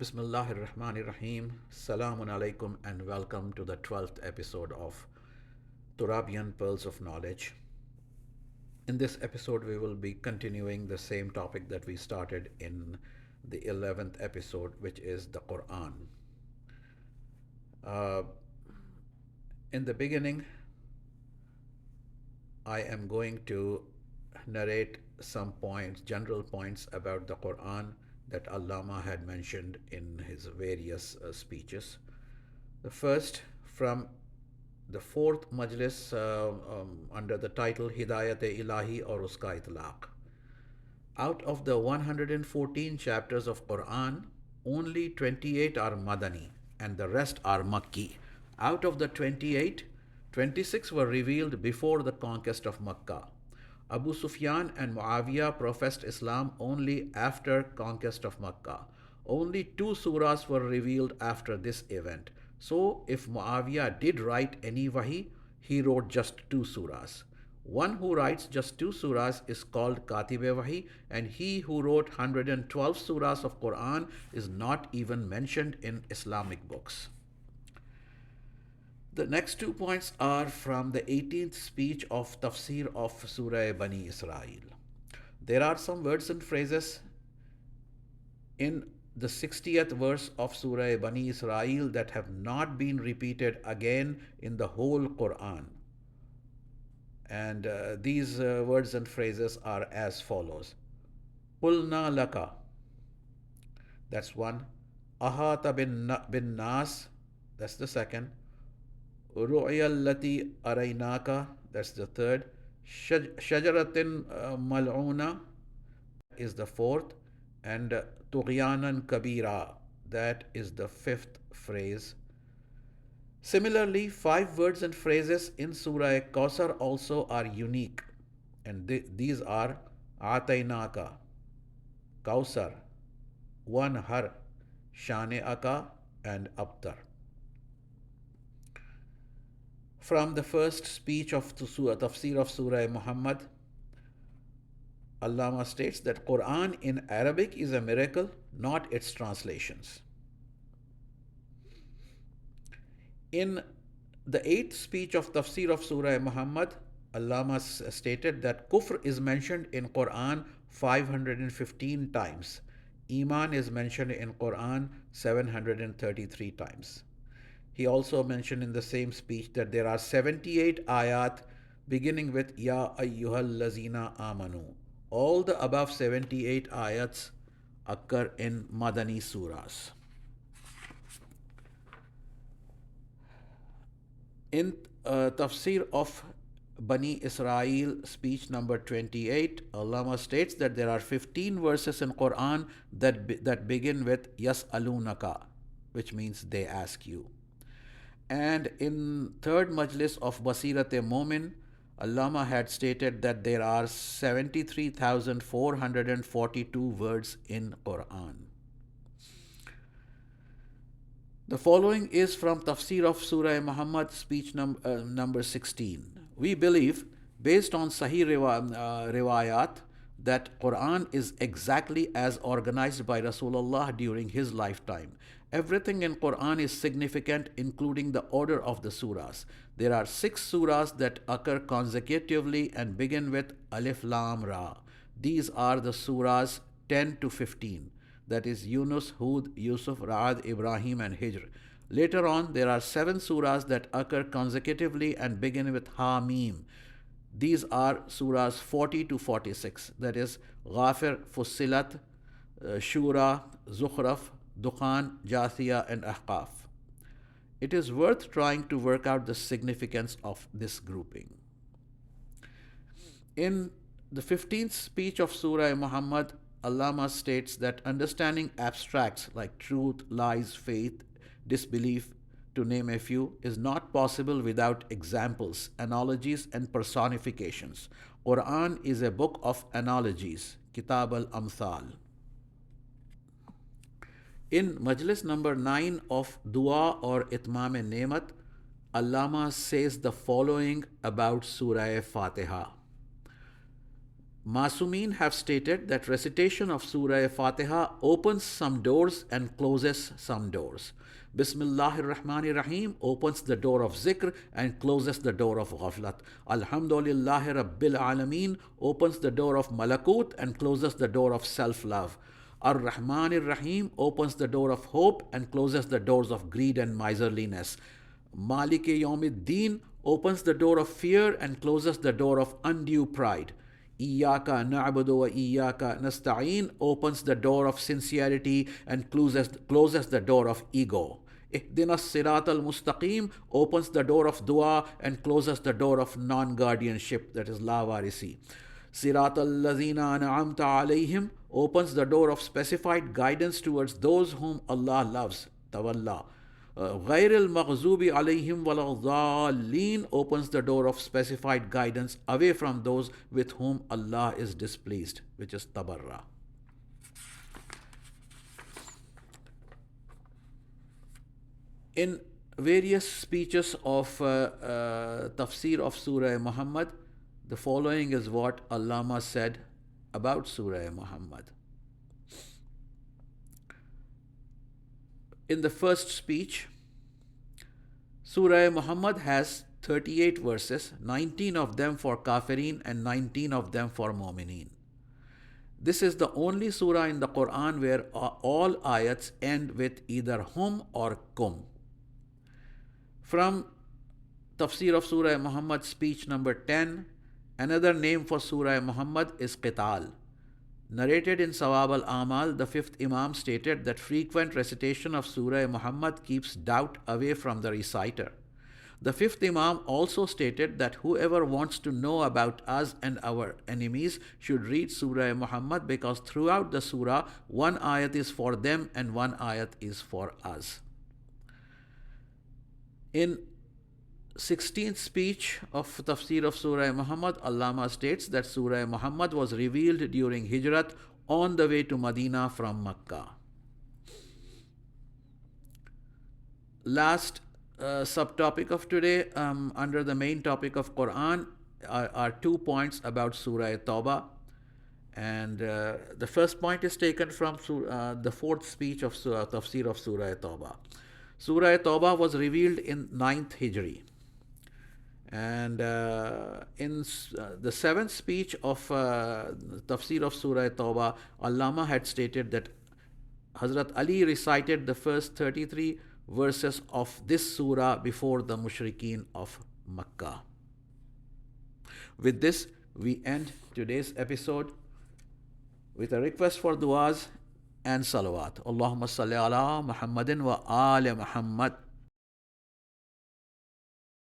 Bismillahir Rahmanir Rahim. Salamun alaikum and welcome to the 12th episode of Turabian Pearls of Knowledge. In this episode, we will be continuing the same topic that we started in the 11th episode, which is the Quran. Uh, in the beginning, I am going to narrate some points, general points about the Quran that Allama had mentioned in his various speeches. The first from the fourth Majlis under the title Hidayat-e-Ilahi or Uska Itlaq. Out of the 114 chapters of Quran, only 28 are Madani and the rest are Makki. Out of the 28, 26 were revealed before the conquest of Makkah. Abu Sufyan and Muawiyah professed Islam only after conquest of Makkah. Only two surahs were revealed after this event. So if Muawiyah did write any wahi, he wrote just two surahs. One who writes just two surahs is called Katibe Wahi, and he who wrote 112 surahs of Quran is not even mentioned in Islamic books. The next 2 points are from the 18th speech of Tafsir of Surah Bani Israel. There are some words and phrases in the 60th verse of Surah Bani Israel that have not been repeated again in the whole Quran. And these words and phrases are as follows. Qulna laka. That's one. Ahata bin nas. That's the second. Ru'ya allati araynaka, that's the third. Shajaratin mal'una is the fourth. And tughyanan kabira, that is the fifth phrase. Similarly, 5 words and phrases in Surah Kausar also are unique. And these are Ataynaka, Kausar, One Har, Shane Aka, and Abtar. From the first speech of Tafsir of Surah Muhammad, Allama states that Quran in Arabic is a miracle, not its translations. In the 8th speech of Tafsir of Surah Muhammad, Allama stated that Kufr is mentioned in Quran 515 times. Iman is mentioned in Quran 733 times. He also mentioned in the same speech that there are 78 ayat beginning with Ya ayyuhal lazina amanu. All the above 78 ayats occur in Madani surahs. In Tafsir of Bani Israel, speech number 28, Allama states that there are 15 verses in Quran that begin with Yas'alunaka, which means they ask you. And in third Majlis of Basirat-e-Momin, Allama had stated that there are 73,442 words in Quran. The following is from Tafsir of Surah Muhammad, speech number 16. We believe, based on Sahih Riwayat, that Quran is exactly as organized by Rasulullah during his lifetime. Everything in Quran is significant, including the order of the surahs. There are 6 surahs that occur consecutively and begin with Alif Lam Ra. These are the surahs 10 to 15. That is Yunus, Hud, Yusuf, Ra'ad, Ibrahim, and Hijr. Later on, there are 7 surahs that occur consecutively and begin with Ha Mim. These are surahs 40 to 46. That is Ghafir, Fussilat, Shura, Zukhraf, Dukhan, Jathiya, and Ahqaf. It is worth trying to work out the significance of this grouping. In the 15th speech of Surah Muhammad, Allama states that understanding abstracts like truth, lies, faith, disbelief, to name a few, is not possible without examples, analogies, and personifications. Quran is a book of analogies, Kitab al-Amthal. In Majlis number 9 of Dua or Itmam-e-Nemat, Allama says the following about Surah Fatiha. Masumin have stated that recitation of Surah Fatiha opens some doors and closes some doors. Bismillahir Rahmanir Rahim opens the door of zikr and closes the door of ghaflat. Alhamdulillahi Rabbil Alameen opens the door of malakut and closes the door of self-love. Ar-Rahmanir Rahim opens the door of hope and closes the doors of greed and miserliness. Maliki Yawmiddin opens the door of fear and closes the door of undue pride. Iyaka na'budu wa iyaka nasta'een opens the door of sincerity and closes the door of ego. Ihdina sirat al-mustaqim opens the door of dua and closes the door of non-guardianship, that is la warisi. Sirat al-lazina an'amta alayhim opens the door of specified guidance towards those whom Allah loves, tawalla. غير المغضوب عليهم ولا الضالين opens the door of specified guidance away from those with whom Allah is displeased, which is tabarra. In various speeches of tafsir of Surah Muhammad, the following is what Allama said about Surah Muhammad. In the first speech, Surah Muhammad has 38 verses, 19 of them for Kafirin and 19 of them for Mu'mineen. This is the only surah in the Quran where all ayats end with either hum or kum. From Tafsir of Surah Muhammad, speech number 10, another name for Surah Muhammad is Qital. Narrated in Sawab al-Amal, the fifth Imam stated that frequent recitation of Surah Muhammad keeps doubt away from the reciter. The fifth Imam also stated that whoever wants to know about us and our enemies should read Surah Muhammad, because throughout the surah, one ayat is for them and one ayat is for us. In 16th speech of Tafsir of Surah Muhammad, Allama states that Surah Muhammad was revealed during Hijrat on the way to Medina from Makkah. Last subtopic of today, under the main topic of Quran, are 2 points about Surah Tawbah. And the first point is taken from the fourth speech of Tafsir of Surah Tawbah. Surah Tawbah was revealed in 9th Hijri. And in the seventh speech of Tafsir of Surah Tawbah, Allama had stated that Hazrat Ali recited the first 33 verses of this surah before the mushrikeen of Makkah. With this, we end today's episode with a request for du'as and salawat. Allahumma salli ala Muhammadin wa ali Muhammad.